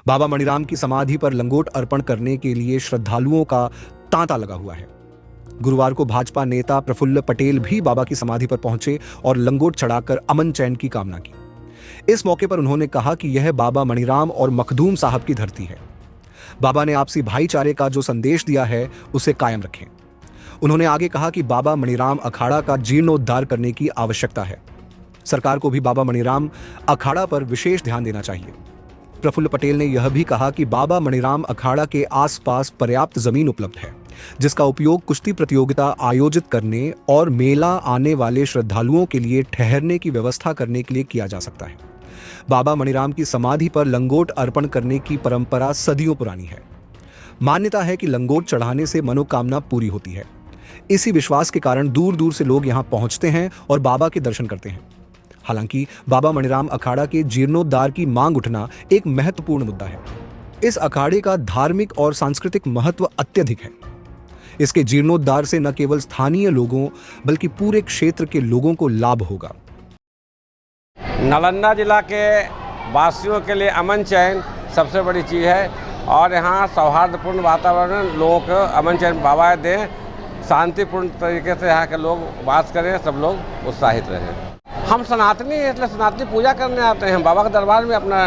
बाबा मणिराम की समाधि पर लंगोट अर्पण करने के लिए श्रद्धालुओं का तांता लगा हुआ है। गुरुवार को भाजपा नेता प्रफुल्ल पटेल भी बाबा की समाधि पर पहुंचे और लंगोट चढ़ाकर अमन चैन की कामना की। इस मौके पर उन्होंने कहा कि यह बाबा मणिराम और मखदूम साहब की धरती है। बाबा ने आपसी भाईचारे का जो संदेश दिया है उसे कायम रखें। उन्होंने आगे कहा कि बाबा मणिराम अखाड़ा का जीर्णोद्धार करने की आवश्यकता है। सरकार को भी बाबा मणिराम अखाड़ा पर विशेष ध्यान देना चाहिए। प्रफुल्ल पटेल ने यह भी कहा कि बाबा मणिराम अखाड़ा के आसपास पर्याप्त जमीन उपलब्ध है, जिसका उपयोग कुश्ती प्रतियोगिता आयोजित करने और मेला आने वाले श्रद्धालुओं के लिए ठहरने की व्यवस्था करने के लिए किया जा सकता है। बाबा मणिराम की समाधि पर लंगोट अर्पण करने की परंपरा सदियों पुरानी है। मान्यता है कि लंगोट चढ़ाने से मनोकामना पूरी होती है। इसी विश्वास के कारण दूर दूर से लोग यहां पहुंचते हैं और बाबा के दर्शन करते हैं। हालांकि बाबा मणिराम अखाड़ा के जीर्णोद्धार की मांग उठना एक महत्वपूर्ण मुद्दा है। इस अखाड़े का धार्मिक और सांस्कृतिक महत्व अत्यधिक है। इसके जीर्णोद्धार से न केवल स्थानीय लोगों बल्कि पूरे क्षेत्र के लोगों को लाभ होगा। नालंदा जिला के वासियों के लिए अमन चैन सबसे बड़ी चीज़ है और यहाँ सौहार्दपूर्ण वातावरण, लोगों को अमन चैन बाबा दें, शांतिपूर्ण तरीके से यहाँ के लोग वास करें, सब लोग उत्साहित रहें। हम सनातनी हैं, इसलिए सनातनी पूजा करने आते हैं, बाबा के दरबार में अपना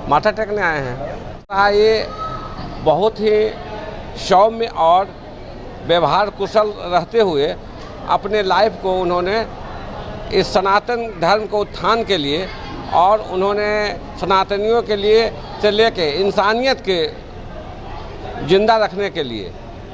माथा टेकने आए हैं। ये बहुत ही सौम्य और व्यवहार कुशल रहते हुए अपने लाइफ को उन्होंने इस सनातन धर्म को उत्थान के लिए और उन्होंने सनातनियों के लिए से लेके इंसानियत के जिंदा रखने के लिए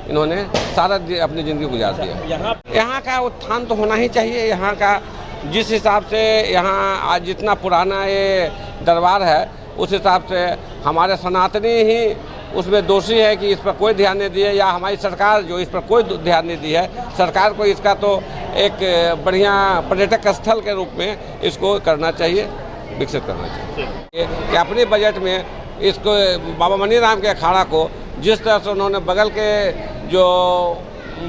इन्होंने सारा अपनी ज़िंदगी गुजार दिया। यहाँ का उत्थान तो होना ही चाहिए। यहाँ का जिस हिसाब से यहाँ आज जितना पुराना ये दरबार है उस हिसाब से हमारे सनातनी ही उसमें दोषी है कि इस पर कोई ध्यान नहीं दिए, या हमारी सरकार जो इस पर कोई ध्यान नहीं दी है। सरकार को इसका तो एक बढ़िया पर्यटक स्थल के रूप में इसको करना चाहिए, विकसित करना चाहिए कि अपने बजट में इसको बाबा मणिराम के अखाड़ा को जिस तरह से उन्होंने बगल के जो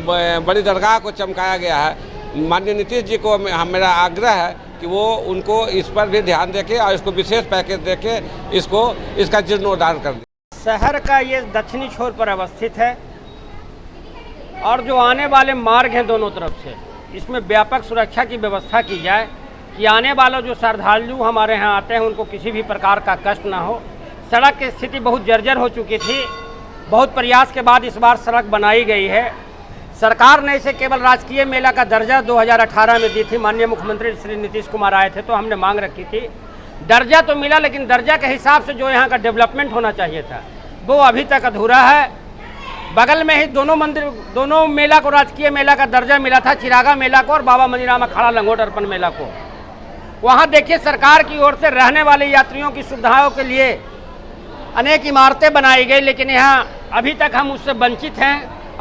बड़ी दरगाह को चमकाया गया है, माननीय नीतीश जी को मेरा आग्रह है कि वो उनको इस पर भी ध्यान देके और इसको विशेष पैकेज देके इसका जीर्णोद्धार कर दें। शहर का ये दक्षिणी छोर पर अवस्थित है और जो आने वाले मार्ग हैं दोनों तरफ से, इसमें व्यापक सुरक्षा की व्यवस्था की जाए कि आने वाले जो श्रद्धालु हमारे यहाँ आते हैं उनको किसी भी प्रकार का कष्ट ना हो। सड़क की स्थिति बहुत जर्जर हो चुकी थी। बहुत प्रयास के बाद इस बार सड़क बनाई गई है। सरकार ने इसे केवल राजकीय मेला का दर्जा 2018 में दी थी। माननीय मुख्यमंत्री श्री नीतीश कुमार आए थे तो हमने मांग रखी थी। दर्जा तो मिला, लेकिन दर्जा के हिसाब से जो यहाँ का डेवलपमेंट होना चाहिए था वो अभी तक अधूरा है। बगल में ही दोनों मेला को राजकीय मेला का दर्जा मिला था, चिरागा मेला को और बाबा मणिराम अखाड़ा लंगोट अर्पण मेला को। वहाँ देखिए सरकार की ओर से रहने वाले यात्रियों की सुविधाओं के लिए अनेक इमारतें बनाई गई, लेकिन यहाँ अभी तक हम उससे वंचित हैं।